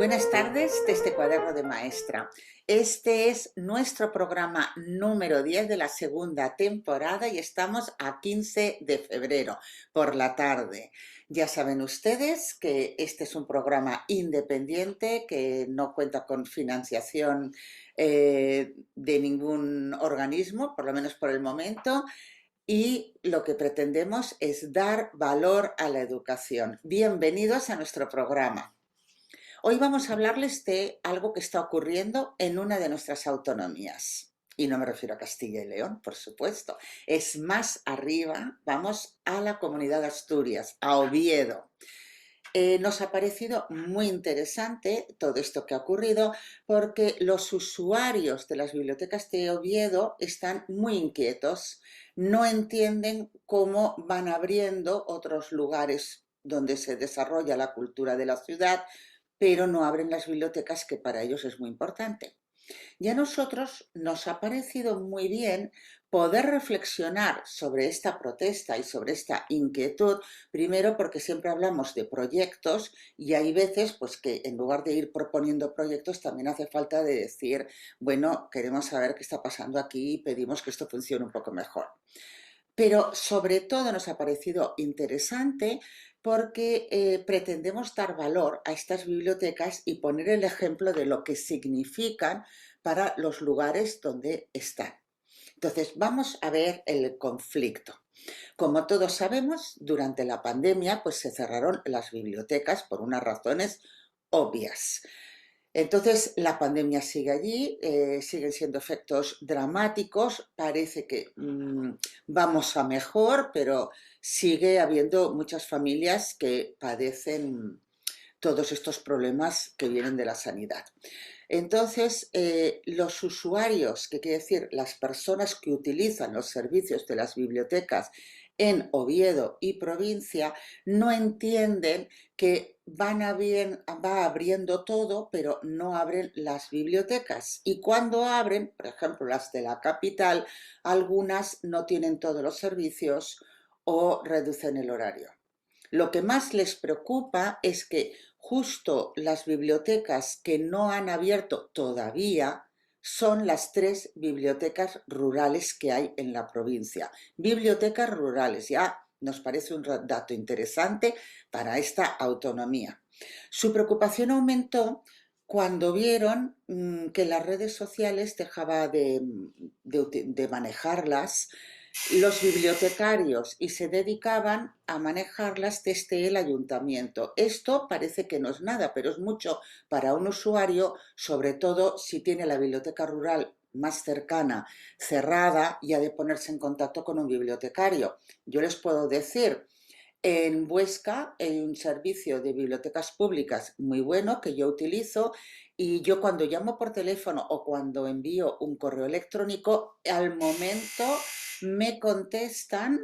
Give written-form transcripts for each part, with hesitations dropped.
Buenas tardes desde Cuaderno de Maestra. Este es nuestro programa número 10 de la segunda temporada y estamos a 15 de febrero por la tarde. Ya saben ustedes que este es un programa independiente que no cuenta con financiación de ningún organismo, por lo menos por el momento. Y lo que pretendemos es dar valor a la educación. Bienvenidos a nuestro programa. Hoy vamos a hablarles de algo que está ocurriendo en una de nuestras autonomías. Y no me refiero a Castilla y León, por supuesto. Es más arriba, vamos a la Comunidad de Asturias, a Oviedo. Nos ha parecido muy interesante todo esto que ha ocurrido porque los usuarios de las bibliotecas de Oviedo están muy inquietos, no entienden cómo van abriendo otros lugares donde se desarrolla la cultura de la ciudad, pero no abren las bibliotecas, que para ellos es muy importante. Y a nosotros nos ha parecido muy bien poder reflexionar sobre esta protesta y sobre esta inquietud, primero porque siempre hablamos de proyectos y hay veces pues que en lugar de ir proponiendo proyectos también hace falta de decir, bueno, queremos saber qué está pasando aquí y pedimos que esto funcione un poco mejor. Pero sobre todo nos ha parecido interesante porque pretendemos dar valor a estas bibliotecas y poner el ejemplo de lo que significan para los lugares donde están. Entonces, vamos a ver el conflicto. Como todos sabemos, durante la pandemia pues se cerraron las bibliotecas por unas razones obvias. Entonces, la pandemia sigue allí, siguen siendo efectos dramáticos, parece que vamos a mejor, pero sigue habiendo muchas familias que padecen todos estos problemas que vienen de la sanidad. Entonces, los usuarios, que quiere decir las personas que utilizan los servicios de las bibliotecas en Oviedo y provincia, no entienden que va abriendo todo, pero no abren las bibliotecas. Y cuando abren, por ejemplo, las de la capital, algunas no tienen todos los servicios o reducen el horario. Lo que más les preocupa es que justo las bibliotecas que no han abierto todavía son las 3 bibliotecas rurales que hay en la provincia. Bibliotecas rurales, ya nos parece un dato interesante para esta autonomía. Su preocupación aumentó cuando vieron que las redes sociales dejaba de manejarlas los bibliotecarios y se dedicaban a manejarlas desde el ayuntamiento. Esto parece que no es nada, pero es mucho para un usuario, sobre todo si tiene la biblioteca rural más cercana cerrada y ha de ponerse en contacto con un bibliotecario. Yo les puedo decir, en Huesca hay un servicio de bibliotecas públicas muy bueno que yo utilizo y yo cuando llamo por teléfono o cuando envío un correo electrónico, me contestan,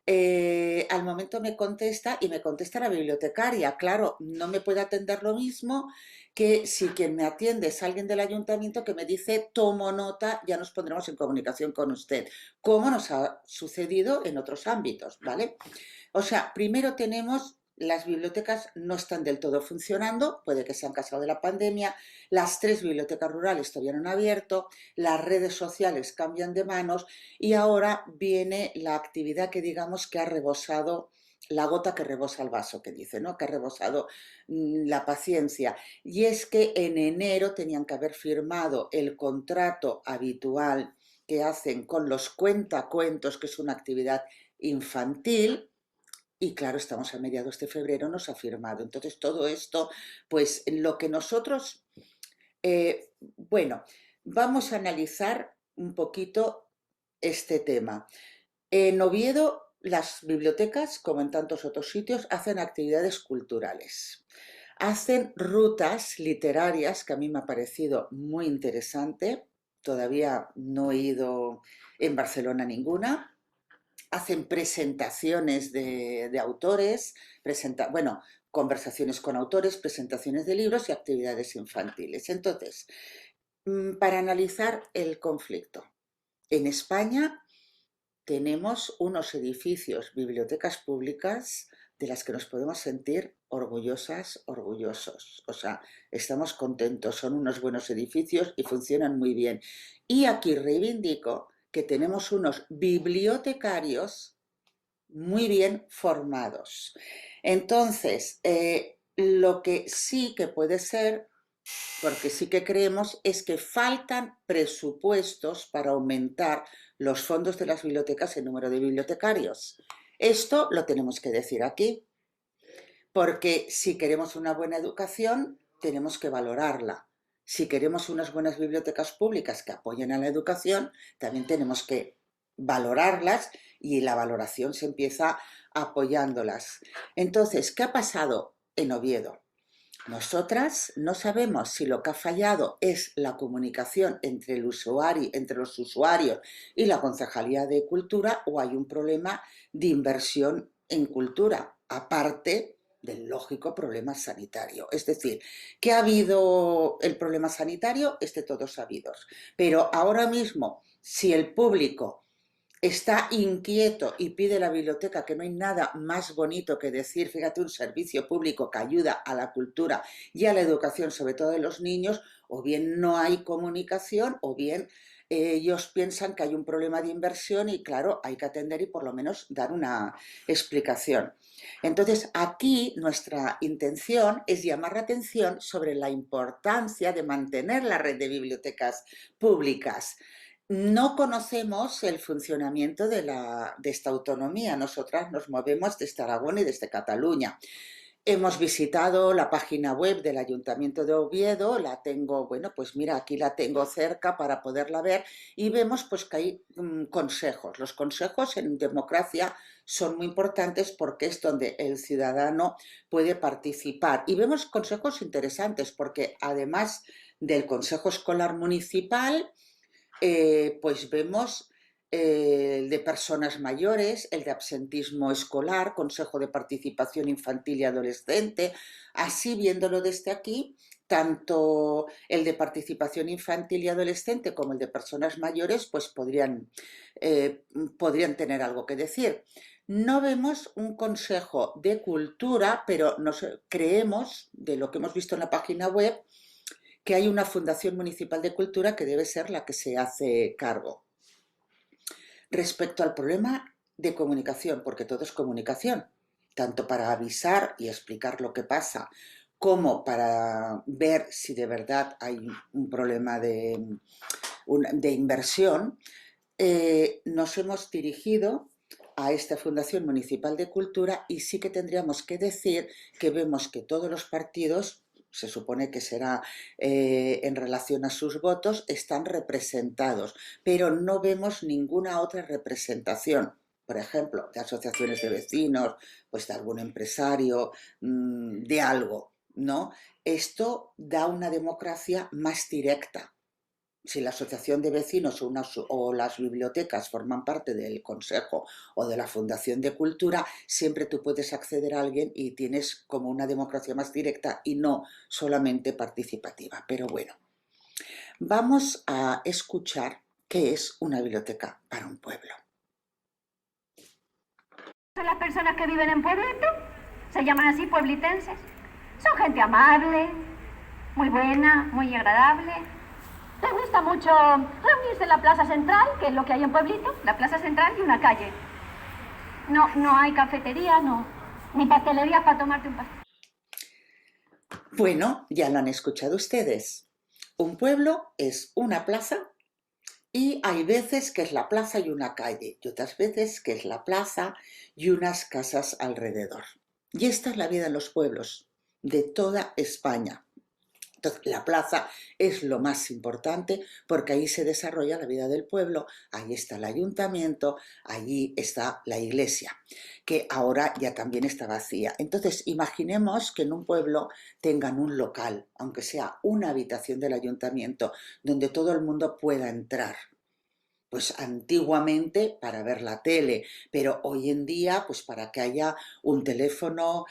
al momento me contesta y me contesta la bibliotecaria. Claro, no me puede atender lo mismo que si quien me atiende es alguien del ayuntamiento que me dice, tomo nota, ya nos pondremos en comunicación con usted, como nos ha sucedido en otros ámbitos, ¿vale? O sea, primero tenemos las bibliotecas no están del todo funcionando, puede que se han casado de la pandemia, las 3 bibliotecas rurales todavía no han abierto, las redes sociales cambian de manos y ahora viene la actividad que digamos que ha rebosado, la gota que rebosa el vaso, que dice, ¿no? Que ha rebosado la paciencia. Y es que en enero tenían que haber firmado el contrato habitual que hacen con los cuentacuentos, que es una actividad infantil, y claro, estamos a mediados de febrero, nos ha firmado. Entonces, todo esto, pues lo que nosotros, bueno, vamos a analizar un poquito este tema. En Oviedo, las bibliotecas, como en tantos otros sitios, hacen actividades culturales. Hacen rutas literarias, que a mí me ha parecido muy interesante. Todavía no he ido en Barcelona a ninguna. Hacen presentaciones de autores, bueno, conversaciones con autores, presentaciones de libros y actividades infantiles. Entonces, para analizar el conflicto, en España tenemos unos edificios, bibliotecas públicas, de las que nos podemos sentir orgullosas, orgullosos. O sea, estamos contentos, son unos buenos edificios y funcionan muy bien. Y aquí reivindico que tenemos unos bibliotecarios muy bien formados. Entonces, lo que sí que puede ser, porque sí que creemos, es que faltan presupuestos para aumentar los fondos de las bibliotecas, el número de bibliotecarios. Esto lo tenemos que decir aquí, porque si queremos una buena educación, tenemos que valorarla. Si queremos unas buenas bibliotecas públicas que apoyen a la educación, también tenemos que valorarlas y la valoración se empieza apoyándolas. Entonces, ¿qué ha pasado en Oviedo? Nosotras no sabemos si lo que ha fallado es la comunicación entre el usuario, entre los usuarios y la Concejalía de Cultura, o hay un problema de inversión en cultura, aparte del lógico problema sanitario. Es decir, que ha habido el problema sanitario, es de todos sabidos. Pero ahora mismo, si el público está inquieto y pide la biblioteca, que no hay nada más bonito que decir, fíjate, un servicio público que ayuda a la cultura y a la educación, sobre todo de los niños, o bien no hay comunicación, o bien ellos piensan que hay un problema de inversión y claro, hay que atender y por lo menos dar una explicación. Entonces, aquí nuestra intención es llamar la atención sobre la importancia de mantener la red de bibliotecas públicas. No conocemos el funcionamiento de esta autonomía. Nosotras nos movemos desde Aragón y desde Cataluña. Hemos visitado la página web del Ayuntamiento de Oviedo, la tengo, bueno, pues mira, aquí la tengo cerca para poderla ver y vemos pues que hay consejos. Los consejos en democracia son muy importantes porque es donde el ciudadano puede participar. Y vemos consejos interesantes porque además del Consejo Escolar Municipal, pues vemos el de personas mayores, el de absentismo escolar, Consejo de Participación Infantil y Adolescente. Así, viéndolo desde aquí, tanto el de participación infantil y adolescente como el de personas mayores, pues podrían tener algo que decir. No vemos un consejo de cultura, pero creemos, de lo que hemos visto en la página web, que hay una Fundación Municipal de Cultura que debe ser la que se hace cargo. Respecto al problema de comunicación, porque todo es comunicación, tanto para avisar y explicar lo que pasa, como para ver si de verdad hay un problema de inversión, nos hemos dirigido a esta Fundación Municipal de Cultura y sí que tendríamos que decir que vemos que todos los partidos, se supone que será en relación a sus votos, están representados, pero no vemos ninguna otra representación. Por ejemplo, de asociaciones de vecinos, pues de algún empresario, de algo, ¿no? Esto da una democracia más directa. Si la asociación de vecinos o las bibliotecas forman parte del consejo o de la Fundación de Cultura, siempre tú puedes acceder a alguien y tienes como una democracia más directa y no solamente participativa. Pero bueno, vamos a escuchar qué es una biblioteca para un pueblo. Son las personas que viven en pueblito, se llaman así pueblitenses. Son gente amable, muy buena, muy agradable. Les gusta mucho reunirse en la plaza central, que es lo que hay en pueblito, la plaza central y una calle. No hay cafetería, ni pastelería para tomarte un pastel. Bueno, ya lo han escuchado ustedes. Un pueblo es una plaza y hay veces que es la plaza y una calle y otras veces que es la plaza y unas casas alrededor. Y esta es la vida en los pueblos de toda España. Entonces, la plaza es lo más importante porque ahí se desarrolla la vida del pueblo, ahí está el ayuntamiento, allí está la iglesia, que ahora ya también está vacía. Entonces, imaginemos que en un pueblo tengan un local, aunque sea una habitación del ayuntamiento, donde todo el mundo pueda entrar. Pues antiguamente para ver la tele, pero hoy en día pues para que haya un teléfono,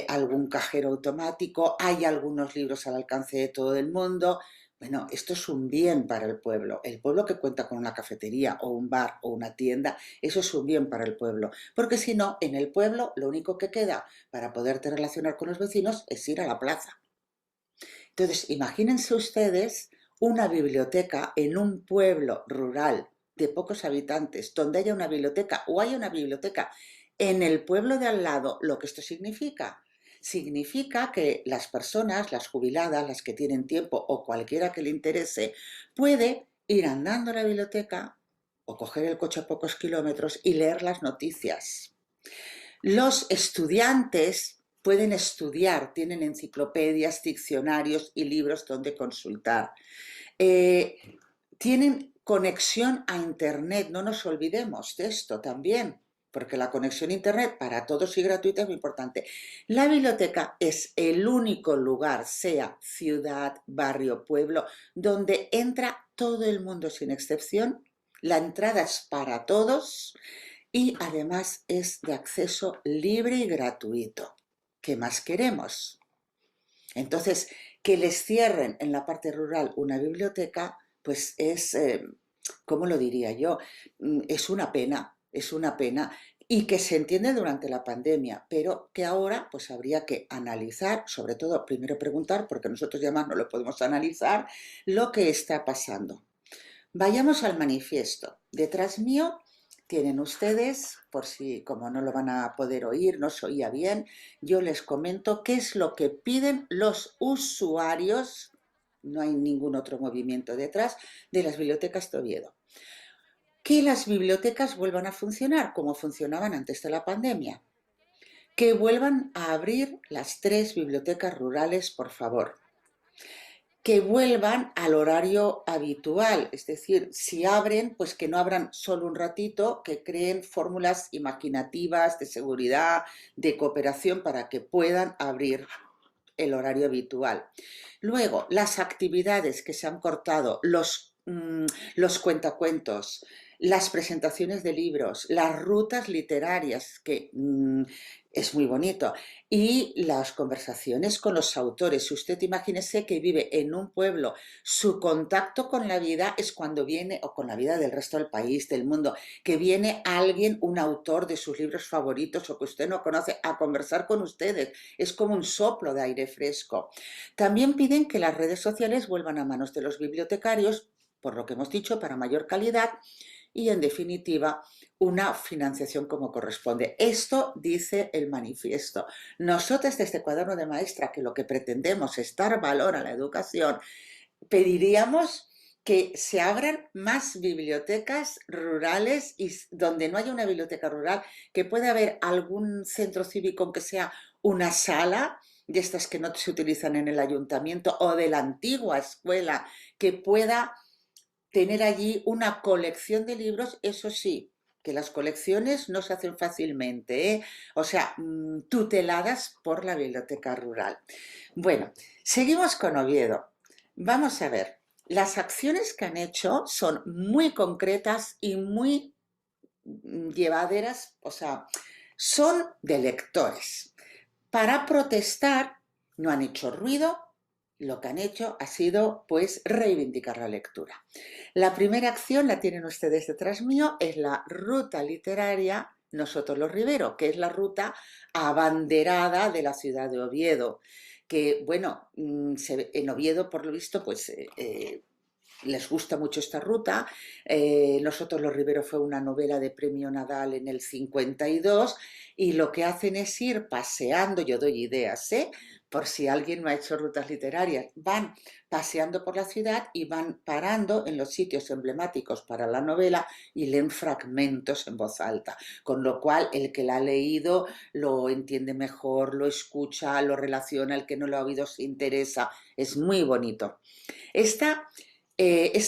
algún cajero automático, hay algunos libros al alcance de todo el mundo. Bueno, esto es un bien para el pueblo. El pueblo que cuenta con una cafetería o un bar o una tienda, eso es un bien para el pueblo. Porque si no, en el pueblo lo único que queda para poderte relacionar con los vecinos es ir a la plaza. Entonces, imagínense ustedes una biblioteca en un pueblo rural de pocos habitantes, donde haya una biblioteca o haya una biblioteca en el pueblo de al lado. Lo que esto significa, significa que las personas, las jubiladas, las que tienen tiempo o cualquiera que le interese, puede ir andando a la biblioteca o coger el coche a pocos kilómetros y leer las noticias. Los estudiantes pueden estudiar, tienen enciclopedias, diccionarios y libros donde consultar. Eh, Tienen conexión a Internet, no nos olvidemos de esto también, porque la conexión a Internet para todos y gratuita es muy importante. La biblioteca es el único lugar, sea ciudad, barrio, pueblo, donde entra todo el mundo sin excepción. La entrada es para todos y además es de acceso libre y gratuito. ¿Qué más queremos? Entonces, que les cierren en la parte rural una biblioteca, pues es, ¿cómo lo diría yo? Es una pena, es una pena. Y que se entiende durante la pandemia, pero que ahora pues habría que analizar, sobre todo primero preguntar, porque nosotros ya más no lo podemos analizar, lo que está pasando. Vayamos al manifiesto. Detrás mío tienen ustedes, por si como no lo van a poder oír, no se oía bien, yo les comento qué es lo que piden los usuarios, no hay ningún otro movimiento detrás, de las bibliotecas de Oviedo. Que las bibliotecas vuelvan a funcionar como funcionaban antes de la pandemia. Que vuelvan a abrir las 3 bibliotecas rurales, por favor. Que vuelvan al horario habitual, es decir, si abren, pues que no abran solo un ratito, que creen fórmulas imaginativas de seguridad, de cooperación para que puedan abrir el horario habitual. Luego, las actividades que se han cortado, los cuentacuentos, las presentaciones de libros, las rutas literarias, que es muy bonito, y las conversaciones con los autores. Si usted imagínese que vive en un pueblo, su contacto con la vida es cuando viene, o con la vida del resto del país, del mundo, que viene alguien, un autor de sus libros favoritos o que usted no conoce, a conversar con ustedes. Es como un soplo de aire fresco. También piden que las redes sociales vuelvan a manos de los bibliotecarios, por lo que hemos dicho, para mayor calidad y, en definitiva, una financiación como corresponde. Esto dice el manifiesto. Nosotros desde Cuaderno de Maestra, que lo que pretendemos es dar valor a la educación, pediríamos que se abran más bibliotecas rurales y donde no haya una biblioteca rural, que pueda haber algún centro cívico, aunque sea una sala de estas que no se utilizan en el ayuntamiento o de la antigua escuela, que pueda tener allí una colección de libros, eso sí, que las colecciones no se hacen fácilmente, ¿eh? O sea, tuteladas por la biblioteca rural. Bueno, seguimos con Oviedo. Vamos a ver, las acciones que han hecho son muy concretas y muy llevaderas, o sea, son de lectores. Para protestar no han hecho ruido, lo que han hecho ha sido pues reivindicar la lectura. La primera acción, la tienen ustedes detrás mío, es la ruta literaria Nosotros los Rivero, que es la ruta abanderada de la ciudad de Oviedo, que bueno, en Oviedo por lo visto pues les gusta mucho esta ruta. Nosotros los Rivero fue una novela de premio Nadal en el 52 y lo que hacen es ir paseando, yo doy ideas, por si alguien no ha hecho rutas literarias, van paseando por la ciudad y van parando en los sitios emblemáticos para la novela y leen fragmentos en voz alta, con lo cual el que la ha leído lo entiende mejor, lo escucha, lo relaciona, el que no lo ha oído se interesa, es muy bonito. Esta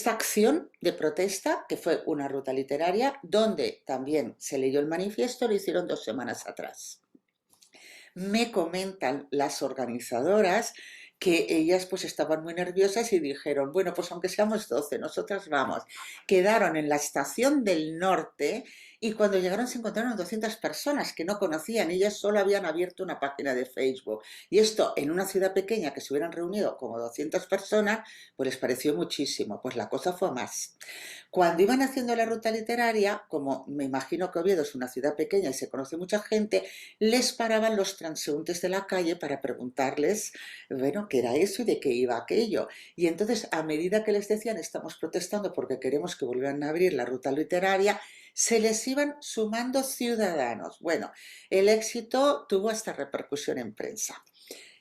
acción de protesta, que fue una ruta literaria, donde también se leyó el manifiesto, lo hicieron 2 semanas atrás. Me comentan las organizadoras que ellas pues estaban muy nerviosas y dijeron, bueno, pues aunque seamos 12, nosotras vamos. Quedaron en la estación del norte Y cuando llegaron se encontraron 200 personas que no conocían, ellas solo habían abierto una página de Facebook. Y esto en una ciudad pequeña que se hubieran reunido como 200 personas, pues les pareció muchísimo, pues la cosa fue más. Cuando iban haciendo la ruta literaria, como me imagino que Oviedo es una ciudad pequeña y se conoce mucha gente, les paraban los transeúntes de la calle para preguntarles, bueno, qué era eso y de qué iba aquello. Y entonces, a medida que les decían, estamos protestando porque queremos que vuelvan a abrir la ruta literaria, se les iban sumando ciudadanos. Bueno, el éxito tuvo hasta repercusión en prensa.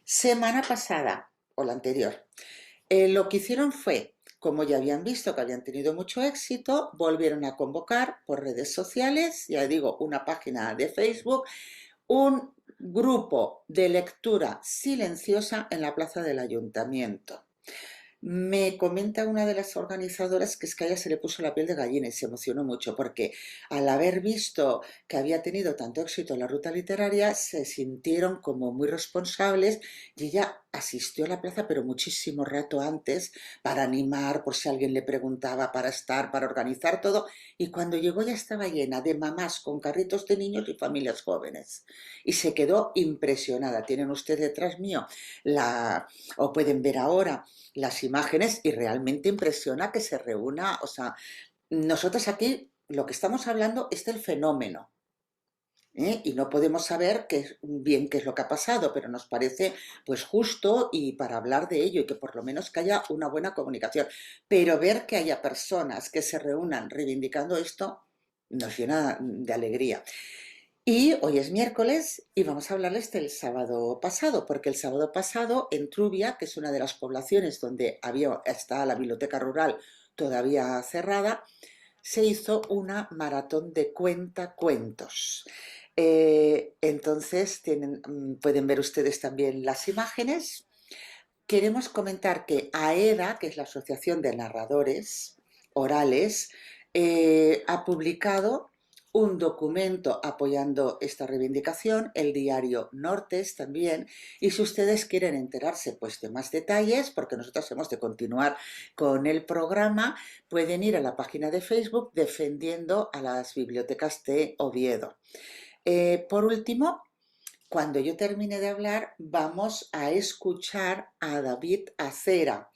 Semana pasada, o la anterior, lo que hicieron fue, como ya habían visto que habían tenido mucho éxito, volvieron a convocar por redes sociales, ya digo, una página de Facebook, un grupo de lectura silenciosa en la plaza del ayuntamiento. Me comenta una de las organizadoras que es que a ella se le puso la piel de gallina y se emocionó mucho porque al haber visto que había tenido tanto éxito en la ruta literaria se sintieron como muy responsables y ella asistió a la plaza pero muchísimo rato antes para animar por si alguien le preguntaba, para estar, para organizar todo, y cuando llegó ya estaba llena de mamás con carritos de niños y familias jóvenes y se quedó impresionada. Tienen ustedes detrás mío o pueden ver ahora las imágenes y realmente impresiona que se reúna, o sea, nosotros aquí lo que estamos hablando es del fenómeno, ¿eh? Y no podemos saber bien qué es lo que ha pasado, pero nos parece pues justo y para hablar de ello y que por lo menos que haya una buena comunicación. Pero ver que haya personas que se reúnan reivindicando esto nos llena de alegría. Y hoy es miércoles y vamos a hablarles del sábado pasado, porque el sábado pasado en Trubia, que es una de las poblaciones donde está la biblioteca rural todavía cerrada, se hizo una maratón de cuentacuentos. Entonces pueden ver ustedes también las imágenes. Queremos comentar que AEDA, que es la Asociación de Narradores Orales, ha publicado un documento apoyando esta reivindicación, el diario Nortes también, y si ustedes quieren enterarse pues, de más detalles, porque nosotros hemos de continuar con el programa, pueden ir a la página de Facebook Defendiendo a las Bibliotecas de Oviedo. Por último, cuando yo termine de hablar, vamos a escuchar a David Acera.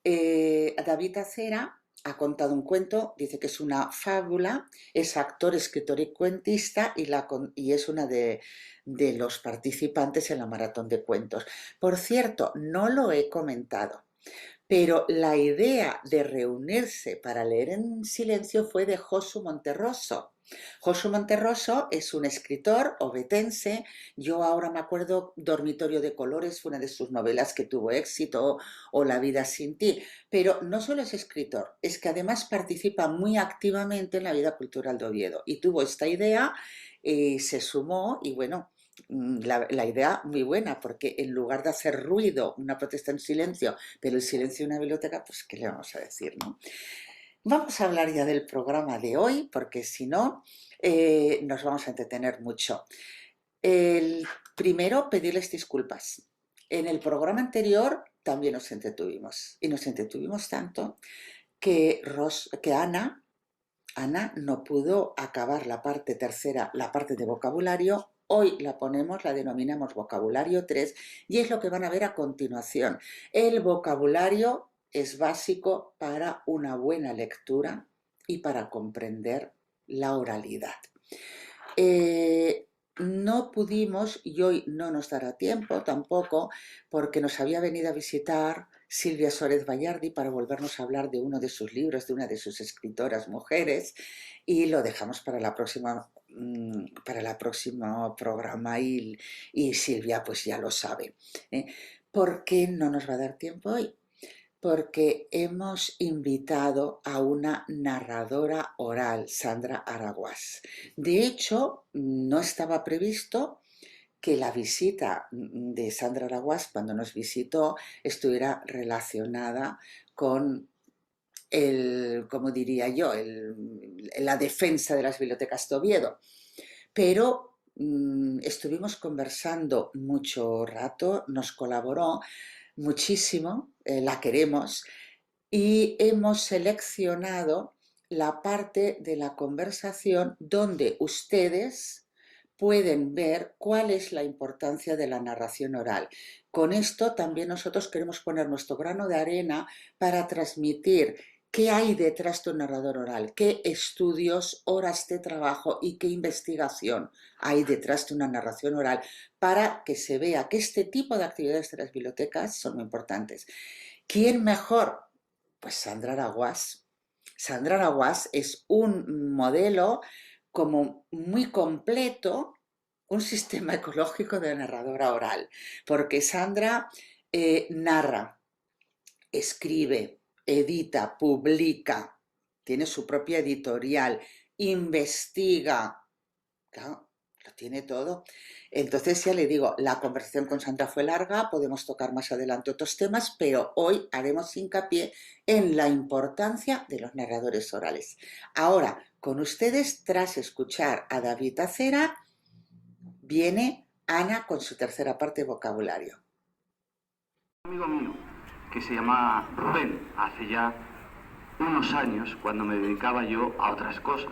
David Acera ha contado un cuento, dice que es una fábula, es actor, escritor y cuentista y es una de los participantes en la maratón de cuentos. Por cierto, no lo he comentado, pero la idea de reunirse para leer en silencio fue de Josu Monterroso. Josu Monterroso es un escritor ovetense. Yo ahora me acuerdo, Dormitorio de Colores fue una de sus novelas que tuvo éxito, o La vida sin ti. Pero no solo es escritor, es que además participa muy activamente en la vida cultural de Oviedo. Y tuvo esta idea, se sumó y bueno, la idea muy buena, porque en lugar de hacer ruido, una protesta en silencio, pero el silencio de una biblioteca, pues ¿qué le vamos a decir, no? Vamos a hablar ya del programa de hoy, porque si no, nos vamos a entretener mucho. El primero, pedirles disculpas. En el programa anterior también nos entretuvimos, y nos entretuvimos tanto que, que Ana no pudo acabar la parte tercera, la parte de vocabulario. Hoy la ponemos, la denominamos vocabulario 3 y es lo que van a ver a continuación. El vocabulario es básico para una buena lectura y para comprender la oralidad. No pudimos, y hoy no nos dará tiempo tampoco, porque nos había venido a visitar Silvia Suárez Vallardi para volvernos a hablar de uno de sus libros, de una de sus escritoras mujeres, y lo dejamos para la próxima, para el próximo programa y Silvia pues ya lo sabe. ¿Por qué no nos va a dar tiempo hoy? Porque hemos invitado a una narradora oral, Sandra Araguás. De hecho, no estaba previsto que la visita de Sandra Araguás, cuando nos visitó, estuviera relacionada con como diría yo, la defensa de las bibliotecas de Oviedo. Pero estuvimos conversando mucho rato, nos colaboró muchísimo, la queremos, y hemos seleccionado la parte de la conversación donde ustedes pueden ver cuál es la importancia de la narración oral. Con esto también nosotros queremos poner nuestro grano de arena para transmitir qué hay detrás de un narrador oral, qué estudios, horas de trabajo y qué investigación hay detrás de una narración oral, para que se vea que este tipo de actividades de las bibliotecas son muy importantes. ¿Quién mejor? Pues Sandra Araguás. Sandra Araguás es un modelo como muy completo, un sistema ecológico de narradora oral, porque Sandra narra, escribe, edita, publica, tiene su propia editorial, investiga, claro, lo tiene todo. Entonces ya le digo, la conversación con Sandra fue larga, podemos tocar más adelante otros temas, pero hoy haremos hincapié en la importancia de los narradores orales. Ahora, con ustedes, tras escuchar a David Acera, viene Ana con su tercera parte de vocabulario. Un amigo mío que se llamaba Rubén, hace ya unos años, cuando me dedicaba yo a otras cosas.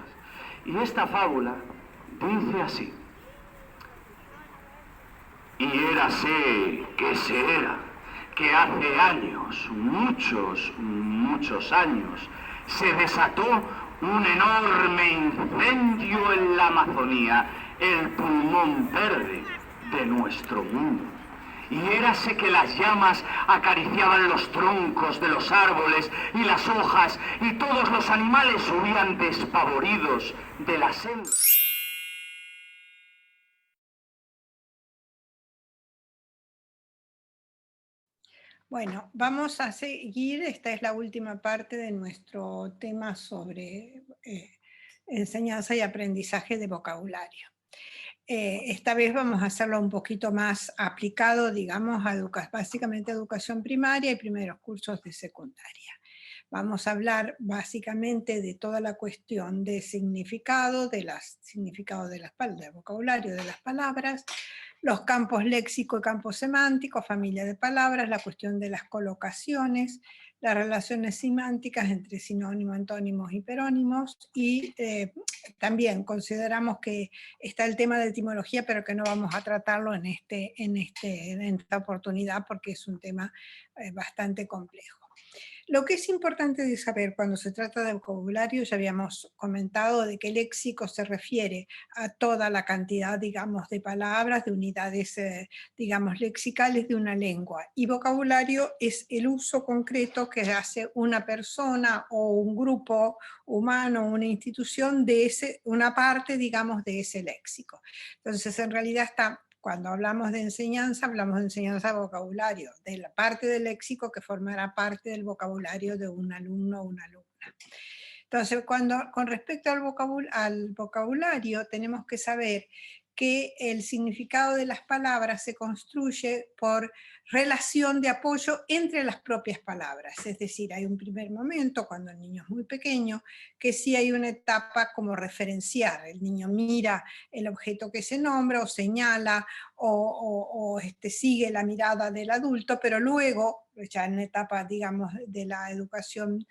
Y esta fábula dice así: y érase que se era, que hace años, muchos años, se desató un enorme incendio en la Amazonía, el pulmón verde de nuestro mundo. Y érase que las llamas acariciaban los troncos de los árboles y las hojas, y todos los animales huían despavoridos de la selva. Bueno, vamos a seguir. Esta es la última parte de nuestro tema sobre enseñanza y aprendizaje de vocabulario. Esta vez vamos a hacerlo un poquito más aplicado, digamos, a básicamente educación primaria y primeros cursos de secundaria. Vamos a hablar básicamente de toda la cuestión de significado, del vocabulario de las palabras, los campos léxico y campos semánticos, familia de palabras, la cuestión de las colocaciones, las relaciones semánticas entre sinónimos, antónimos y perónimos, y también consideramos que está el tema de etimología, pero que no vamos a tratarlo en esta oportunidad porque es un tema bastante complejo. Lo que es importante de saber cuando se trata de vocabulario, ya habíamos comentado de que léxico se refiere a toda la cantidad, digamos, de palabras, de unidades, digamos, lexicales de una lengua. Y vocabulario es el uso concreto que hace una persona o un grupo humano, una institución de una parte, digamos, de ese léxico. Entonces, en realidad cuando hablamos de enseñanza de vocabulario, de la parte del léxico que formará parte del vocabulario de un alumno o una alumna. Entonces, con respecto al vocabulario, tenemos que saber que el significado de las palabras se construye por relación de apoyo entre las propias palabras. Es decir, hay un primer momento, cuando el niño es muy pequeño, que sí hay una etapa como referenciar. El niño mira el objeto que se nombra o señala o sigue la mirada del adulto, pero luego, ya en la etapa, digamos, de la educación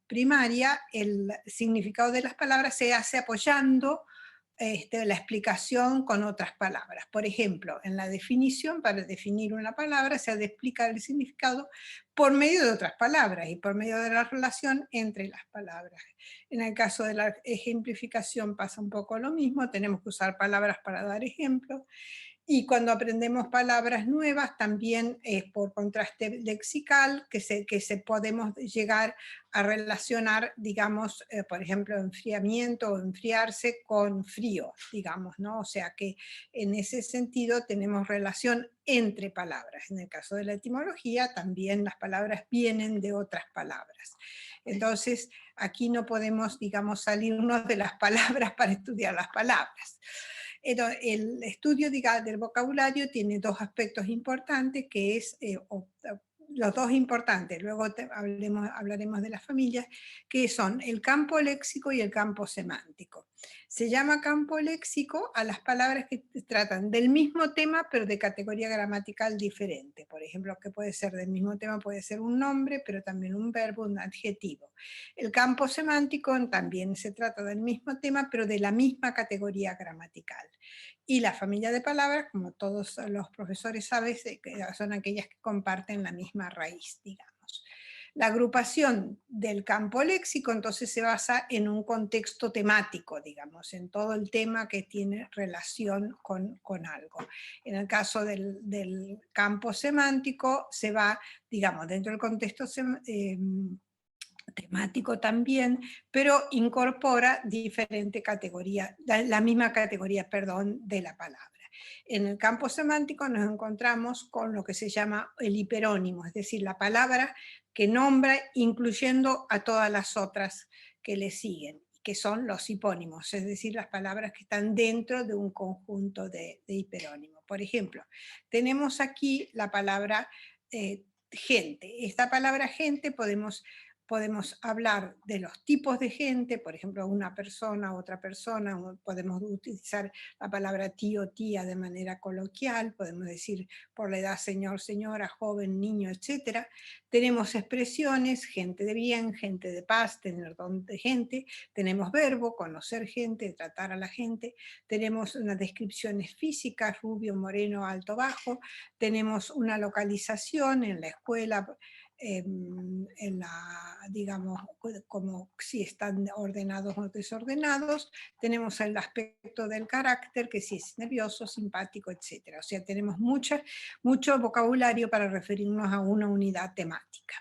primaria, el significado de las palabras se hace apoyando la explicación con otras palabras. Por ejemplo, en la definición, para definir una palabra, se ha de explicar el significado por medio de otras palabras y por medio de la relación entre las palabras. En el caso de la ejemplificación pasa un poco lo mismo, tenemos que usar palabras para dar ejemplos. Y cuando aprendemos palabras nuevas, también es por contraste lexical que podemos llegar a relacionar, digamos, por ejemplo, enfriamiento o enfriarse con frío, digamos, ¿no? O sea que en ese sentido tenemos relación entre palabras. En el caso de la etimología, también las palabras vienen de otras palabras. Entonces, aquí no podemos, digamos, salirnos de las palabras para estudiar las palabras. El estudio del vocabulario tiene dos aspectos importantes, que es los dos importantes, luego hablaremos de las familias, que son el campo léxico y el campo semántico. Se llama campo léxico a las palabras que tratan del mismo tema, pero de categoría gramatical diferente. Por ejemplo, que puede ser del mismo tema, puede ser un nombre, pero también un verbo, un adjetivo. El campo semántico también se trata del mismo tema, pero de la misma categoría gramatical. Y la familia de palabras, como todos los profesores saben, son aquellas que comparten la misma raíz, digamos. La agrupación del campo léxico entonces se basa en un contexto temático, digamos, en todo el tema que tiene relación con algo. En el caso del campo semántico se va, digamos, dentro del contexto temático también, pero incorpora diferente categoría, la misma categoría, perdón, de la palabra. En el campo semántico nos encontramos con lo que se llama el hiperónimo, es decir, la palabra que nombra incluyendo a todas las otras que le siguen, que son los hipónimos, es decir, las palabras que están dentro de un conjunto de hiperónimos. Por ejemplo, tenemos aquí la palabra gente. Esta palabra gente podemos hablar de los tipos de gente, por ejemplo, una persona, otra persona, podemos utilizar la palabra tío, tía de manera coloquial, podemos decir por la edad señor, señora, joven, niño, etc. Tenemos expresiones, gente de bien, gente de paz, tener don de gente, tenemos verbo, conocer gente, tratar a la gente, tenemos unas descripciones físicas, rubio, moreno, alto, bajo, tenemos una localización en la escuela, digamos, como si están ordenados o desordenados, tenemos el aspecto del carácter, que si es nervioso, simpático, etc. O sea, tenemos mucho vocabulario para referirnos a una unidad temática.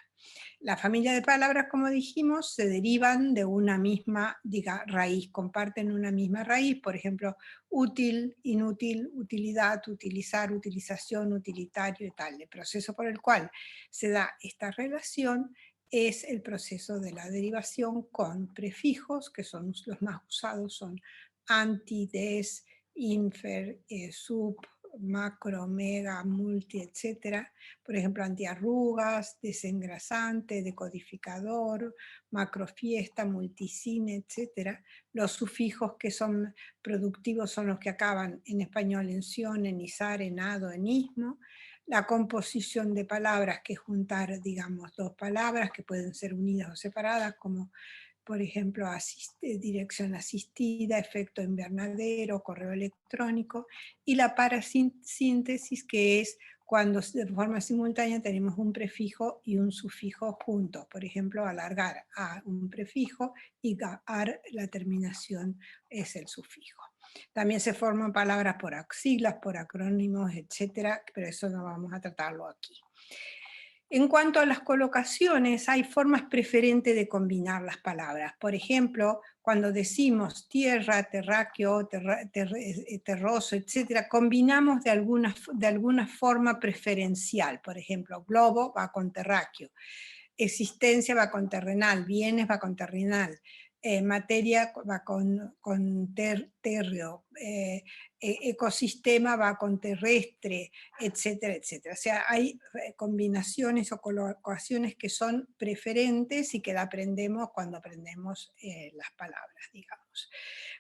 La familia de palabras, como dijimos, se derivan de una misma raíz, comparten una misma raíz, por ejemplo, útil, inútil, utilidad, utilizar, utilización, utilitario y tal. El proceso por el cual se da esta relación es el proceso de la derivación con prefijos, que son los más usados, son anti, des, infer, sub, macro, mega, multi, etc. Por ejemplo, antiarrugas, desengrasante, decodificador, macrofiesta, multicine, etc. Los sufijos que son productivos son los que acaban en español en sion, en isar, en ado, en ismo. La composición de palabras, que es juntar, digamos, dos palabras que pueden ser unidas o separadas, como por ejemplo, dirección asistida, efecto invernadero, correo electrónico, y la parasíntesis, que es cuando de forma simultánea tenemos un prefijo y un sufijo juntos. Por ejemplo, alargar a un prefijo y ar, la terminación es el sufijo. También se forman palabras por siglas, por acrónimos, etcétera, pero eso no vamos a tratarlo aquí. En cuanto a las colocaciones, hay formas preferentes de combinar las palabras. Por ejemplo, cuando decimos tierra, terráqueo, terroso, etc., combinamos de alguna forma preferencial. Por ejemplo, globo va con terráqueo, existencia va con terrenal, bienes va con terrenal, materia va con terreo, ecosistema va con terrestre, etcétera, etcétera. O sea, hay combinaciones o colocaciones que son preferentes y que la aprendemos cuando aprendemos las palabras, digamos.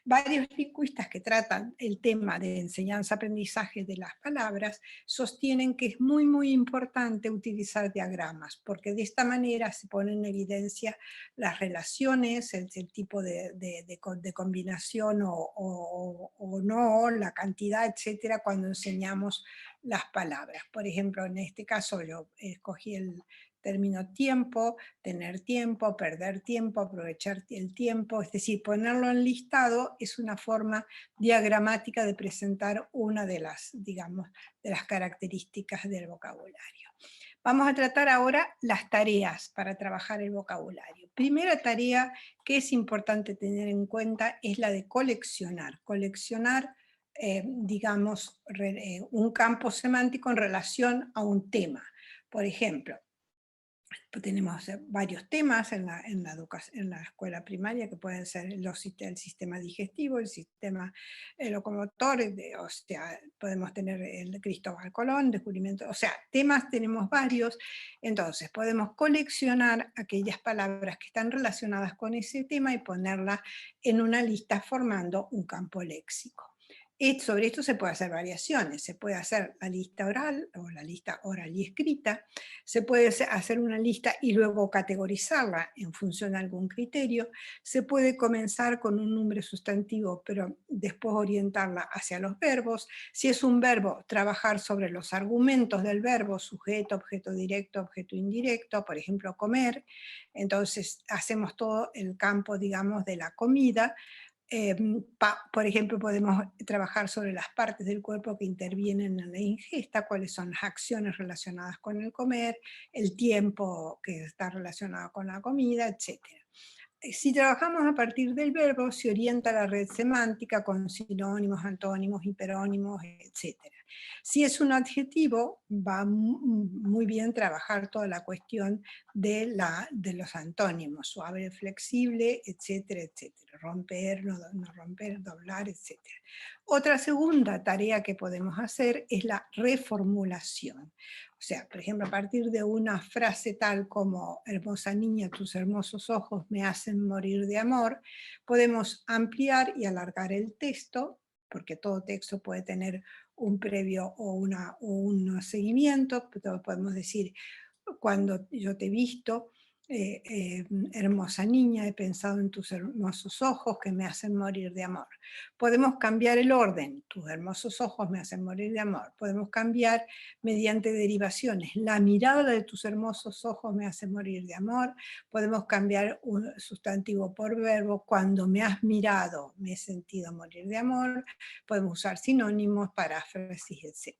Varios lingüistas que tratan el tema de enseñanza-aprendizaje de las palabras sostienen que es muy, muy importante utilizar diagramas, porque de esta manera se ponen en evidencia las relaciones, el tipo de combinación o no, la cantidad, etcétera, cuando enseñamos las palabras. Por ejemplo, en este caso yo escogí el término tiempo, tener tiempo, perder tiempo, aprovechar el tiempo, es decir, ponerlo en listado es una forma diagramática de presentar una de las, digamos, de las características del vocabulario. Vamos a tratar ahora las tareas para trabajar el vocabulario. Primera tarea que es importante tener en cuenta es la de coleccionar. Coleccionar, digamos, un campo semántico en relación a un tema. Por ejemplo, Tenemos varios temas en la escuela primaria que pueden ser el sistema digestivo, el sistema locomotor, o sea, podemos tener el Cristóbal Colón, descubrimiento, o sea, temas tenemos varios, entonces podemos coleccionar aquellas palabras que están relacionadas con ese tema y ponerlas en una lista formando un campo léxico. Sobre esto se puede hacer variaciones, se puede hacer la lista oral o la lista oral y escrita, se puede hacer una lista y luego categorizarla en función de algún criterio, se puede comenzar con un nombre sustantivo pero después orientarla hacia los verbos, si es un verbo, trabajar sobre los argumentos del verbo, sujeto, objeto directo, objeto indirecto, por ejemplo comer, entonces hacemos todo el campo, digamos, de la comida. Por ejemplo, podemos trabajar sobre las partes del cuerpo que intervienen en la ingesta, cuáles son las acciones relacionadas con el comer, el tiempo que está relacionado con la comida, etc. Si trabajamos a partir del verbo, se orienta la red semántica con sinónimos, antónimos, hiperónimos, etc. Si es un adjetivo, va muy bien trabajar toda la cuestión de los antónimos, suave, flexible, etcétera, etcétera. Romper, no romper, doblar, etcétera. Otra segunda tarea que podemos hacer es la reformulación. O sea, por ejemplo, a partir de una frase tal como hermosa niña, tus hermosos ojos me hacen morir de amor, podemos ampliar y alargar el texto, porque todo texto puede tener un previo o un seguimiento, podemos decir, cuando yo te he visto, hermosa niña, he pensado en tus hermosos ojos que me hacen morir de amor. Podemos cambiar el orden, tus hermosos ojos me hacen morir de amor. Podemos cambiar mediante derivaciones, la mirada de tus hermosos ojos me hace morir de amor. Podemos cambiar un sustantivo por verbo, cuando me has mirado me he sentido morir de amor. Podemos usar sinónimos, paráfrasis, etc.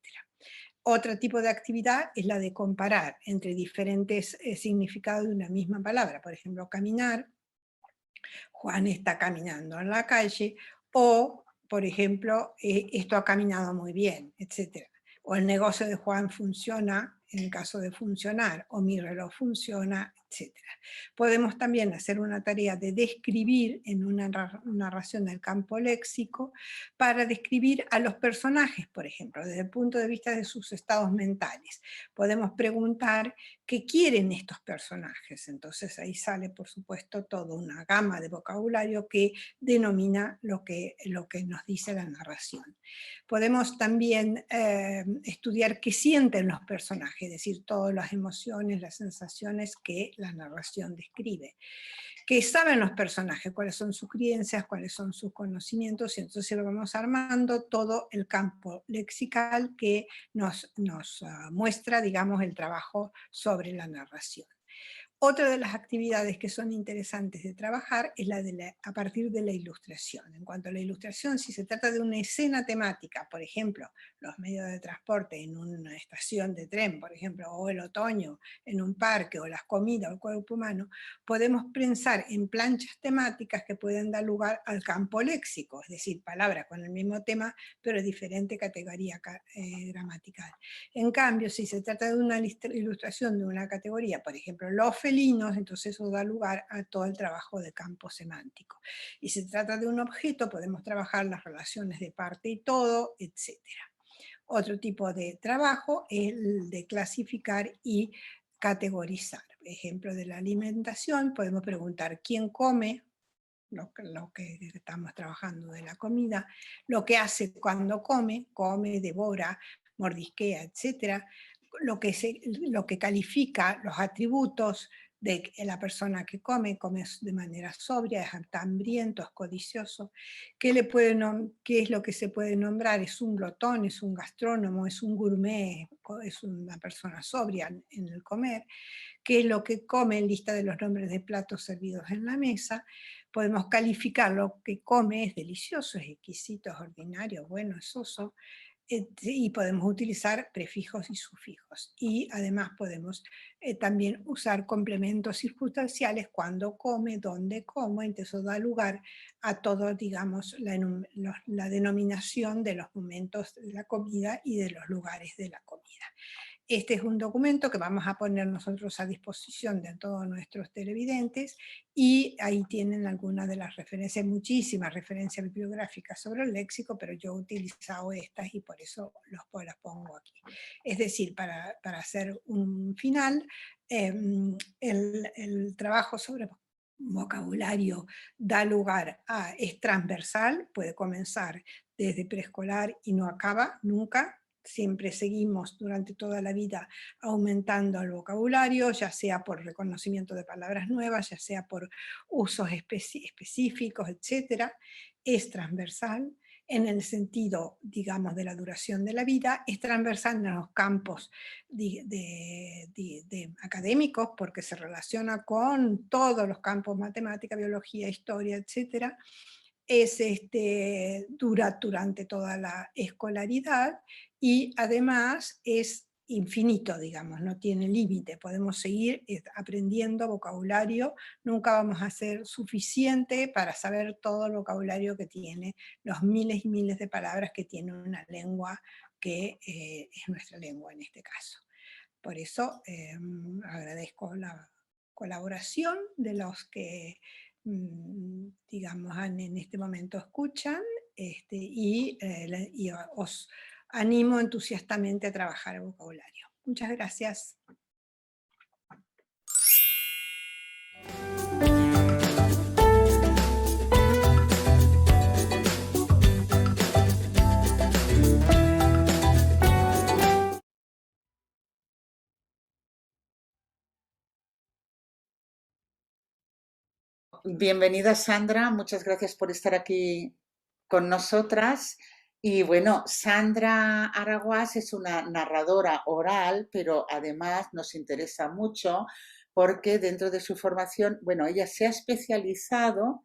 Otro tipo de actividad es la de comparar entre diferentes significados de una misma palabra. Por ejemplo, caminar, Juan está caminando en la calle, o, por ejemplo, esto ha caminado muy bien, etc. O el negocio de Juan funciona, en el caso de funcionar, o mi reloj funciona, etc. Podemos también hacer una tarea de describir en una narración del campo léxico para describir a los personajes, por ejemplo, desde el punto de vista de sus estados mentales. Podemos preguntar qué quieren estos personajes, entonces ahí sale, por supuesto, toda una gama de vocabulario que denomina lo que nos dice la narración. Podemos también estudiar qué sienten los personajes, es decir, todas las emociones, las sensaciones que la narración describe. ¿Qué saben los personajes? ¿Cuáles son sus creencias? ¿Cuáles son sus conocimientos? Y entonces lo vamos armando todo el campo lexical que nos muestra, digamos, el trabajo sobre la narración. Otra de las actividades que son interesantes de trabajar es a partir de la ilustración. En cuanto a la ilustración, si se trata de una escena temática, por ejemplo, los medios de transporte en una estación de tren, por ejemplo, o el otoño en un parque, o las comidas o el cuerpo humano, podemos pensar en planchas temáticas que pueden dar lugar al campo léxico, es decir, palabras con el mismo tema, pero diferente categoría gramatical. En cambio, si se trata de una ilustración de una categoría, por ejemplo, los felinos, entonces eso da lugar a todo el trabajo de campo semántico. Y si se trata de un objeto, podemos trabajar las relaciones de parte y todo, etc. Otro tipo de trabajo es el de clasificar y categorizar. Ejemplo de la alimentación, podemos preguntar quién come, lo que estamos trabajando de la comida, lo que hace cuando come, devora, mordisquea, etc. Lo que califica los atributos de la persona que come de manera sobria, es hambriento, es codicioso. ¿Qué es lo que se puede nombrar? ¿Es un glotón, es un gastrónomo, es un gourmet, es una persona sobria en el comer? ¿Qué es lo que come? En lista de los nombres de platos servidos en la mesa. Podemos calificar lo que come, es delicioso, es exquisito, es ordinario, bueno, es soso, y podemos utilizar prefijos y sufijos. Y además podemos también usar complementos circunstanciales, cuando come, dónde come, entonces eso da lugar a todo, digamos, la denominación de los momentos de la comida y de los lugares de la comida. Este es un documento que vamos a poner nosotros a disposición de todos nuestros televidentes y ahí tienen algunas de las referencias, muchísimas referencias bibliográficas sobre el léxico, pero yo he utilizado estas y por eso las pongo aquí. Es decir, para hacer un final, el trabajo sobre vocabulario da lugar a, es transversal, puede comenzar desde preescolar y no acaba nunca. Siempre seguimos durante toda la vida aumentando el vocabulario, ya sea por reconocimiento de palabras nuevas, ya sea por usos específicos, etc. Es transversal en el sentido, digamos, de la duración de la vida, es transversal en los campos de académicos, porque se relaciona con todos los campos, matemática, biología, historia, etc. Dura durante toda la escolaridad y además es infinito, digamos, no tiene límite, podemos seguir aprendiendo vocabulario, nunca vamos a ser suficiente para saber todo el vocabulario que tiene, los miles y miles de palabras que tiene una lengua que es nuestra lengua en este caso. Por eso agradezco la colaboración de los que digamos, en este momento escuchan y os animo entusiastamente a trabajar el vocabulario. Muchas gracias. Bienvenida, Sandra, muchas gracias por estar aquí con nosotras. Y bueno, Sandra Araguás es una narradora oral, pero además nos interesa mucho porque dentro de su formación, bueno, ella se ha especializado,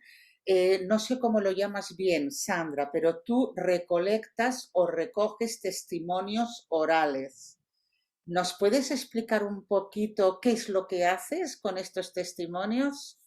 no sé cómo lo llamas bien, Sandra, pero tú recolectas o recoges testimonios orales. ¿Nos puedes explicar un poquito qué es lo que haces con estos testimonios?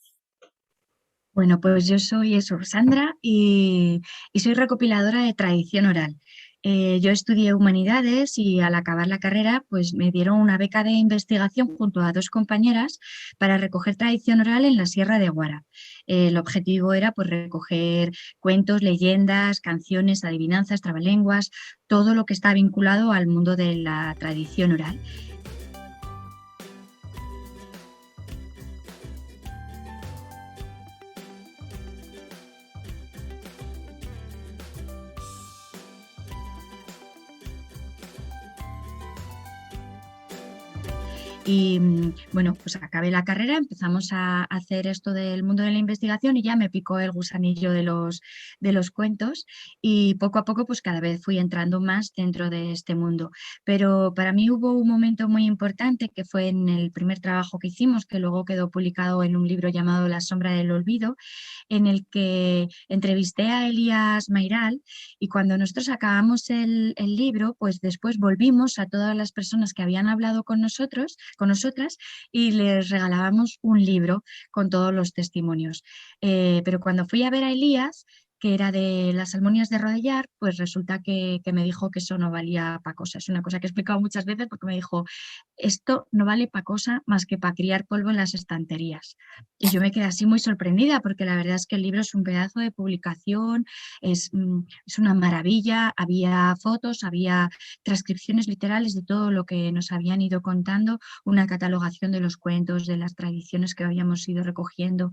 Bueno, pues yo soy eso, Sandra, y soy recopiladora de tradición oral. Yo estudié humanidades y al acabar la carrera pues me dieron una beca de investigación junto a dos compañeras para recoger tradición oral en la Sierra de Guara. El objetivo era pues recoger cuentos, leyendas, canciones, adivinanzas, trabalenguas, todo lo que está vinculado al mundo de la tradición oral. Y bueno, pues acabé la carrera, empezamos a hacer esto del mundo de la investigación y ya me picó el gusanillo de los cuentos y poco a poco pues cada vez fui entrando más dentro de este mundo. Pero para mí hubo un momento muy importante que fue en el primer trabajo que hicimos, que luego quedó publicado en un libro llamado La sombra del olvido, en el que entrevisté a Elías Mairal y cuando nosotros acabamos el libro, pues después volvimos a todas las personas que habían hablado con nosotras, y les regalábamos un libro con todos los testimonios. Pero cuando fui a ver a Elías, que era de las Almonias de Rodellar, pues resulta que me dijo que eso no valía para cosa. Es una cosa que he explicado muchas veces porque me dijo, esto no vale para cosa más que para criar polvo en las estanterías. Y yo me quedé así muy sorprendida porque la verdad es que el libro es un pedazo de publicación, es una maravilla, había fotos, había transcripciones literales de todo lo que nos habían ido contando, una catalogación de los cuentos, de las tradiciones que habíamos ido recogiendo.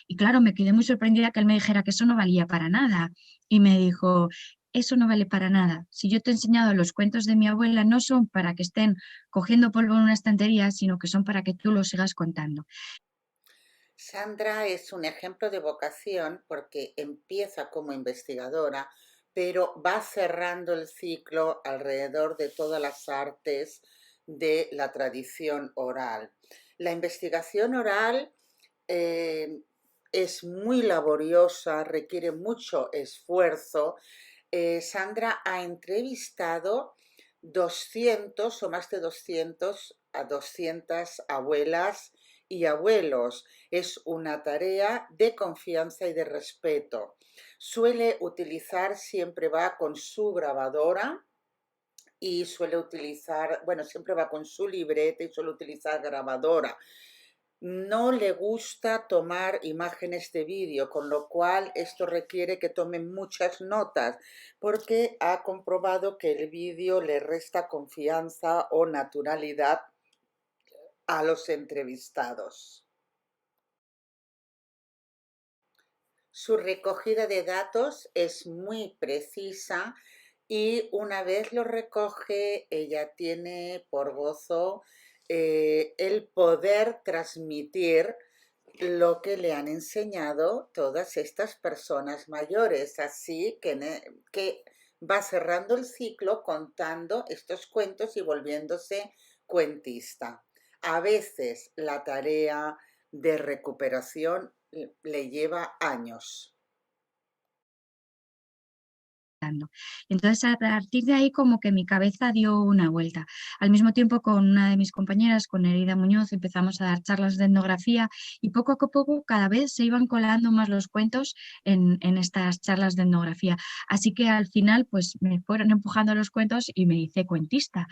Y claro, me quedé muy sorprendida que él me dijera que eso no valía para nada. Y me dijo, eso no vale para nada. Si yo te he enseñado los cuentos de mi abuela, no son para que estén cogiendo polvo en una estantería, sino que son para que tú los sigas contando. Sandra es un ejemplo de vocación porque empieza como investigadora, pero va cerrando el ciclo alrededor de todas las artes de la tradición oral. La investigación oral es muy laboriosa, requiere mucho esfuerzo. Sandra ha entrevistado 200 o más de 200 a 200 abuelas y abuelos. Es una tarea de confianza y de respeto. Suele utilizar, siempre va con su grabadora y suele utilizar, bueno, siempre va con su libreta y suele utilizar grabadora. No le gusta tomar imágenes de vídeo, con lo cual esto requiere que tome muchas notas, porque ha comprobado que el vídeo le resta confianza o naturalidad a los entrevistados. Su recogida de datos es muy precisa y una vez lo recoge, ella tiene por gozo el poder transmitir lo que le han enseñado todas estas personas mayores. Así que va cerrando el ciclo contando estos cuentos y volviéndose cuentista. A veces la tarea de recuperación le lleva años. Entonces, a partir de ahí, como que mi cabeza dio una vuelta. Al mismo tiempo, con una de mis compañeras, con Nerida Muñoz, empezamos a dar charlas de etnografía y poco a poco cada vez se iban colando más los cuentos en estas charlas de etnografía. Así que al final, pues me fueron empujando los cuentos y me hice cuentista,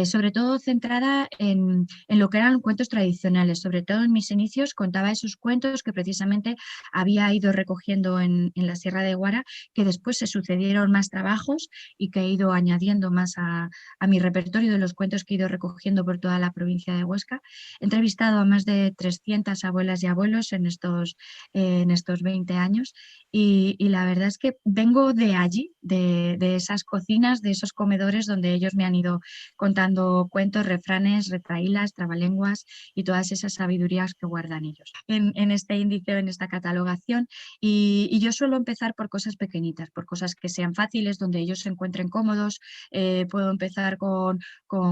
sobre todo centrada en lo que eran cuentos tradicionales. Sobre todo en mis inicios contaba esos cuentos que precisamente había ido recogiendo en la Sierra de Guara, que después se sucedieron más trabajos y que he ido añadiendo más a mi repertorio de los cuentos que he ido recogiendo por toda la provincia de Huesca. He entrevistado a más de 300 abuelas y abuelos en estos 20 años y la verdad es que vengo de allí, de esas cocinas, de esos comedores donde ellos me han ido contando cuentos, refranes, retraílas, trabalenguas y todas esas sabidurías que guardan ellos en este índice, en esta catalogación. Y yo suelo empezar por cosas pequeñitas, por cosas que sean fáciles, donde ellos se encuentren cómodos. Puedo empezar con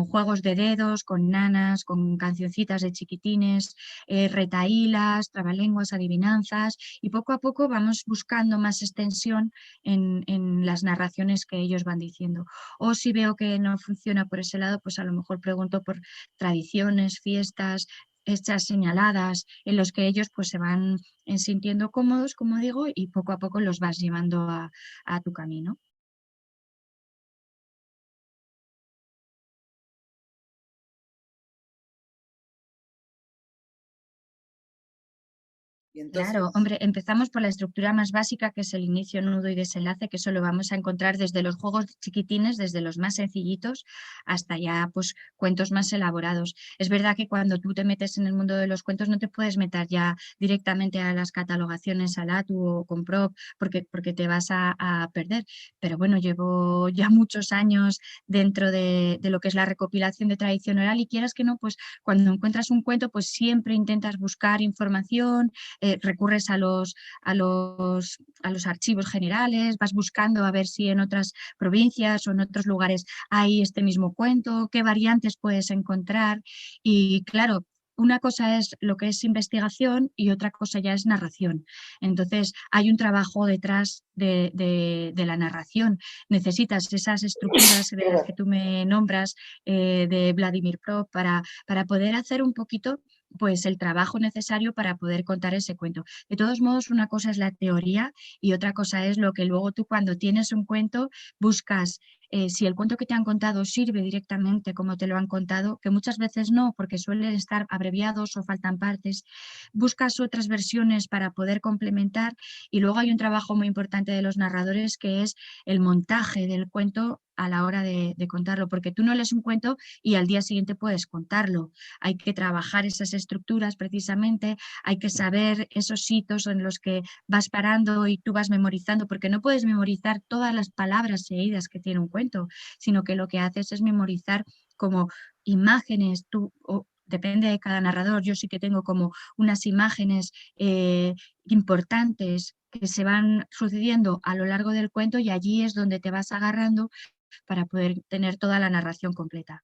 juegos de dedos, con nanas, con cancioncitas de chiquitines, retahílas, trabalenguas, adivinanzas, y poco a poco vamos buscando más extensión en las narraciones que ellos van diciendo. O si veo que no funciona por ese lado, pues a lo mejor pregunto por tradiciones, fiestas, hechas señaladas, en los que ellos pues se van sintiendo cómodos, como digo, y poco a poco los vas llevando a tu camino. Y Claro, entonces, hombre, empezamos por la estructura más básica, que es el inicio, nudo y desenlace, que eso lo vamos a encontrar desde los juegos chiquitines, desde los más sencillitos, hasta ya pues cuentos más elaborados. Es verdad que cuando tú te metes en el mundo de los cuentos no te puedes meter ya directamente a las catalogaciones al ATU o Comprop, porque te vas a perder. Pero bueno, llevo ya muchos años dentro de lo que es la recopilación de tradición oral y quieras que no, pues cuando encuentras un cuento, pues siempre intentas buscar información, recurres a los archivos generales, vas buscando a ver si en otras provincias o en otros lugares hay este mismo cuento, qué variantes puedes encontrar. Y claro, una cosa es lo que es investigación y otra cosa ya es narración. Entonces, hay un trabajo detrás de la narración. Necesitas esas estructuras de las que tú me nombras, de Vladimir Prop, para poder hacer un poquito pues el trabajo necesario para poder contar ese cuento. De todos modos, una cosa es la teoría y otra cosa es lo que luego tú cuando tienes un cuento buscas, si el cuento que te han contado sirve directamente como te lo han contado, que muchas veces no, porque suelen estar abreviados o faltan partes, buscas otras versiones para poder complementar y luego hay un trabajo muy importante de los narradores que es el montaje del cuento a la hora de contarlo, porque tú no lees un cuento y al día siguiente puedes contarlo. Hay que trabajar esas estructuras precisamente, hay que saber esos hitos en los que vas parando y tú vas memorizando, porque no puedes memorizar todas las palabras seguidas que tiene un cuento, sino que lo que haces es memorizar como imágenes, depende de cada narrador, yo sí que tengo como unas imágenes importantes que se van sucediendo a lo largo del cuento y allí es donde te vas agarrando para poder tener toda la narración completa.